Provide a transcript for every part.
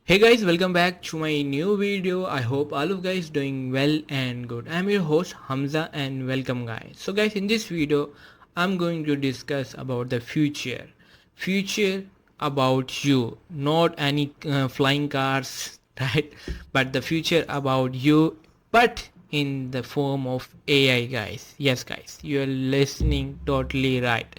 Hey guys, welcome back to my new video. I hope all of guys doing well and good. I'm your host Hamza and welcome guys. So guys, in this video I'm going to discuss about the future. Future about you, not any flying cars, right? But the future about you, but in the form of AI guys. Yes guys, you're listening totally right.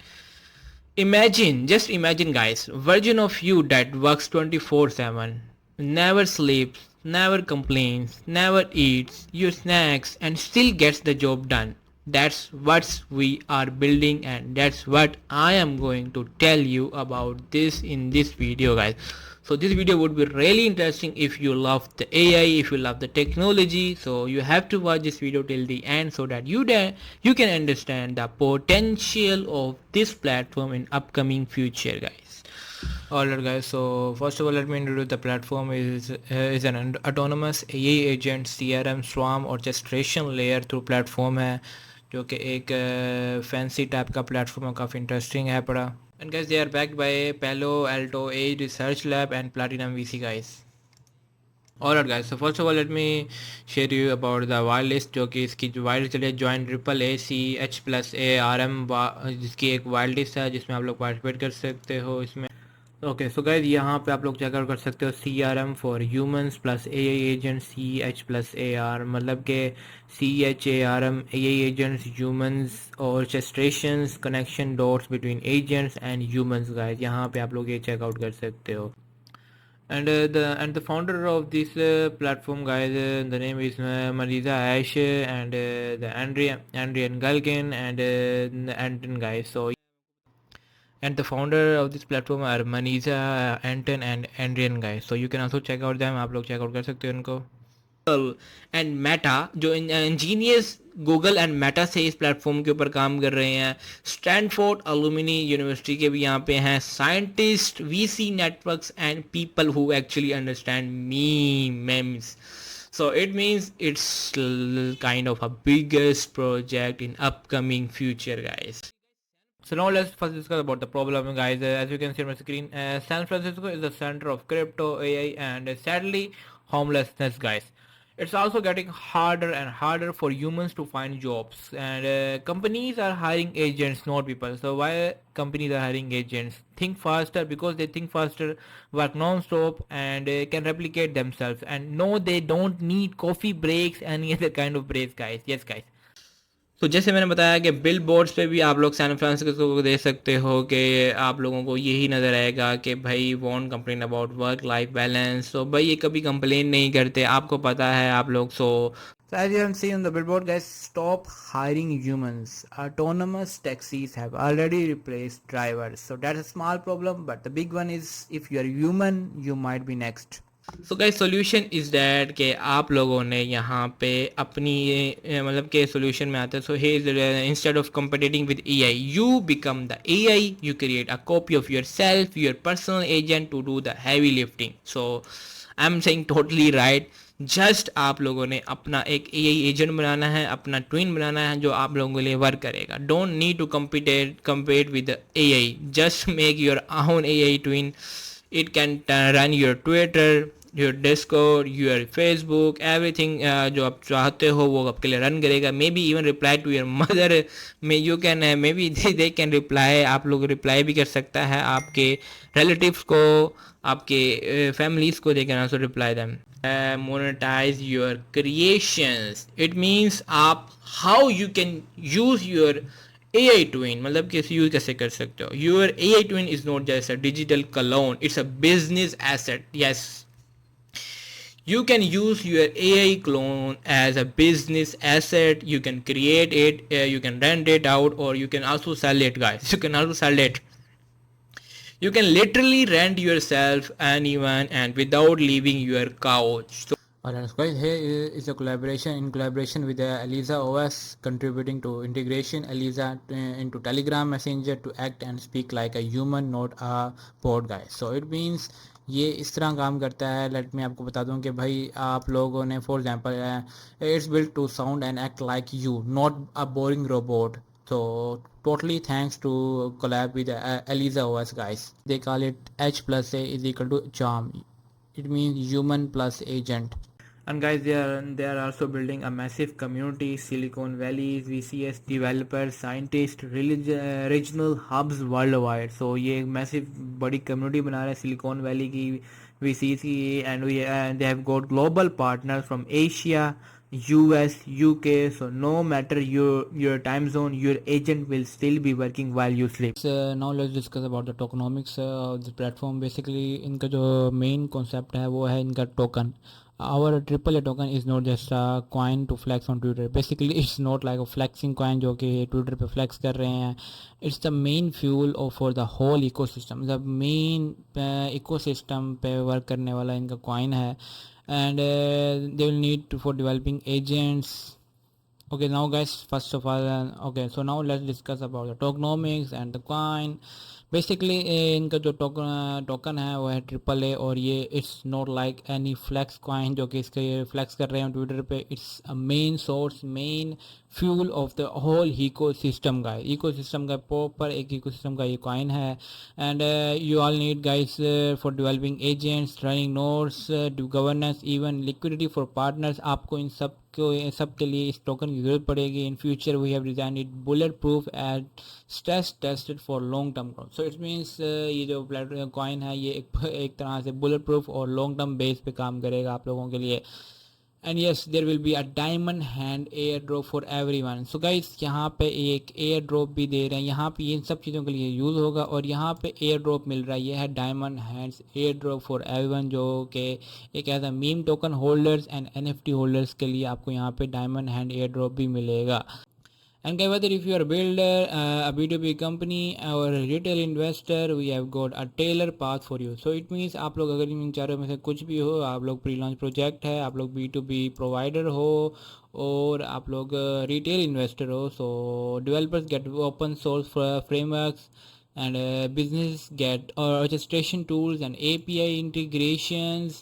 Just imagine guys, version of you that works 24/7, never sleeps, never complains, never eats your snacks and still gets the job done. That's what we are building and that's what I am going to tell you about this in this video guys. So this video would be really interesting if you love the AI, if you love the technology. So you have to watch this video till the end so that you can understand the potential of this platform in upcoming future guys. Alright guys, so first of all let me introduce the platform is an autonomous AI agent CRM swarm orchestration layer through platform है जो कि एक fancy type का platform है, काफ़ी interesting है पड़ा. And guys, they are backed by Palo Alto AI Research Lab and Platinum VC guys. Alright guys, so first of all let me share you about the wireless जो कि इसकी जो wireless चलिए joint triple A C H plus A R M जिसकी एक wireless है जिसमें आप लोग पार्टिसिपेट कर सकते हो इसमें. ओके सो गाइज यहाँ पे आप लोग चेकआउट कर सकते हो C R M for humans plus A I agent C H plus A R मतलब के C H A R M A I agents humans और orchestrations connection dots between agents and humans guys यहाँ पे आप लोग ये checkout कर सकते हो. And the founder of this platform guys, the name is Mariza Ash and the Andrian Galkin and Anton guys. So and the founder of this platform are Maniza, Anton and Andrian guys. So you can also check out them. आप लोग check out कर सकते हो इनको. And Meta जो engineers Google and Meta से इस platform के ऊपर काम कर रहे हैं. स्टैनफोर्ड अलुमिनी यूनिवर्सिटी के भी यहाँ पे हैं scientist VC networks and people who actually understand memes. So it means it's kind of a biggest project in upcoming future guys. So now let's first discuss about the problem guys. As you can see on my screen, San Francisco is the center of crypto AI and sadly homelessness guys. It's also getting harder and harder for humans to find jobs and companies are hiring agents not people. So why companies are hiring agents? Think faster, because they think faster, work non-stop and can replicate themselves, and no they don't need coffee breaks any other kind of breaks guys. Yes guys. तो जैसे मैंने बताया कि bill boards पे भी आप लोग San Francisco को देख सकते हो कि आप लोगों को यही नज़र आएगा कि भाई want complain about work life balance. तो भाई ये कभी कंप्लेन नहीं करते, आपको पता है आप लोग. So as you can see on the billboard guys, stop hiring humans. Autonomous taxis have already replaced drivers. So that's a small problem, but the big one is if you are human, you might be next. So guys solution is that कि आप लोगों ने यहाँ पे अपनी मतलब के solution में आता है. So hey instead of competing with A I you become the A I, you create a copy of yourself, your personal agent to do the heavy lifting. So I am saying totally right. Just आप लोगों ने अपना एक ए I agent बनाना है, अपना twin बनाना है जो आप लोगों के लिए वर्क करेगा. Don't need to compete with the AI. Just make your own AI twin. It can run your Twitter, your Discord, your Facebook, everything जो आप चाहते हो वो आपके लिए रन करेगा. Maybe even reply to your mother, may you can maybe they can reply, आप लोग रिप्लाई भी कर सकता है आपके रिलेटिव्स को, आपके फैमिलीज को. They can also reply them. Monetise your creations. It means आप how you can use your AI twin. मतलब कैसे यूज कैसे कर सकते हो. Your AI twin is not just a digital clone, it's a business asset. Yes, you can use your AI clone as a business asset. You can create it, you can rent it out, or you can also sell it guys. You can also sell it. You can literally rent yourself anyone and without leaving your couch. So alright guys, here is a collaboration with Eliza OS contributing to integration Eliza into Telegram Messenger to act and speak like a human, not a bot guys. So it means ये इस तरह काम करता है. Late मैं आपको बता दूं कि भाई आप लोगों ने for example it's built to sound and act like you, not a boring robot. So totally thanks to collab with Eliza OS guys. They call it H plus A is equal to charm. It means human plus agent. And guys, they are also building a massive community. Silicon Valley's VCS developers, scientists, regional hubs worldwide. So ये एक massive बड़ी community बना रहे हैं Silicon Valley की VCS की, and they have got global partners from Asia, US, UK. So no matter your time zone, your agent will still be working while you sleep. Now let's discuss about the tokenomics of the platform. Basically इनका जो main concept है वो है इनका token. Our AAA token is not just a coin to flex on Twitter. Basically it's not like a flexing coin जो कि Twitter पे flex कर रहे हैं. It's the main fuel of for the whole ecosystem. The main ecosystem पे work करने वाला इनका coin है, and they will need to for developing agents. Okay, now guys, first of all, okay, so now let's discuss about the tokenomics and the coin. Basically इनका जो token है वो है ट्रिपल ए, और ये it's not like any flex coin जो कि इसके ये फ्लैक्स कर रहे हैं ट्विटर पे. It's a main source, main fuel of the whole ecosystem का प्रॉपर एक इकोसिस्टम का ये कॉइन है. And you all need guys for developing agents, running nodes, do governance, even liquidity for partners. आपको इन सब के लिए इस टोकन की जरूरत पड़ेगी. In future we have design it bulletproof and stress tested for long term growth. So it means ये जो प्लेटफॉर्म कॉइन है ये एक तरह से बुलेट प्रूफ और लॉन्ग टर्म बेस पे काम करेगा आप लोगों के लिए. And yes, there will be a diamond hand airdrop for everyone. So guys, यहाँ पे एक एयर ड्रॉप भी दे रहे हैं, यहाँ पे इन सब चीज़ों के लिए यूज़ होगा. और यहाँ पे एयर ड्रॉप मिल रहा है, ये है diamond hands air drop for everyone, जो कि एक ऐसा meme token holders and NFT holders के लिए आपको यहाँ पे डायमंड हैंड एयर ड्रॉप भी मिलेगा. And guys, whether if you are a builder, a B2B company or a retail investor, we have got a tailor path for you. So it means आप लोग अगर इन चारों में से कुछ भी हो, आप लोग प्री लॉन्च प्रोजेक्ट है, आप लोग B2B प्रोवाइडर हो, और आप लोग रिटेल इन्वेस्टर हो, so developers get open source frameworks, and business get orchestration tools and API integrations.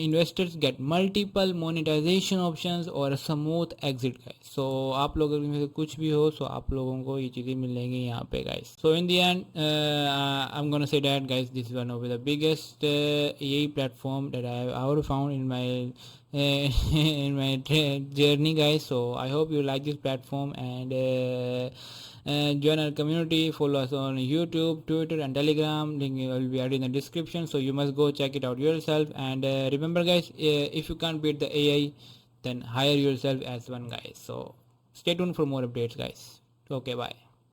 Investors get multiple monetization options और a smooth exit guys. So आप लोगों में से कुछ भी हो, so आप लोगों को ये चीज़ें मिलेंगी यहाँ पे guys. So in the end, I'm gonna say that guys, this is one of the biggest AI platform that I have ever found in my in my journey guys. So I hope you like this platform, and join our community, follow us on YouTube, Twitter and Telegram. Link will be added in the description, so you must go check it out yourself. And remember guys, if you can't beat the AI, then hire yourself as one guys. So stay tuned for more updates guys. Okay, bye.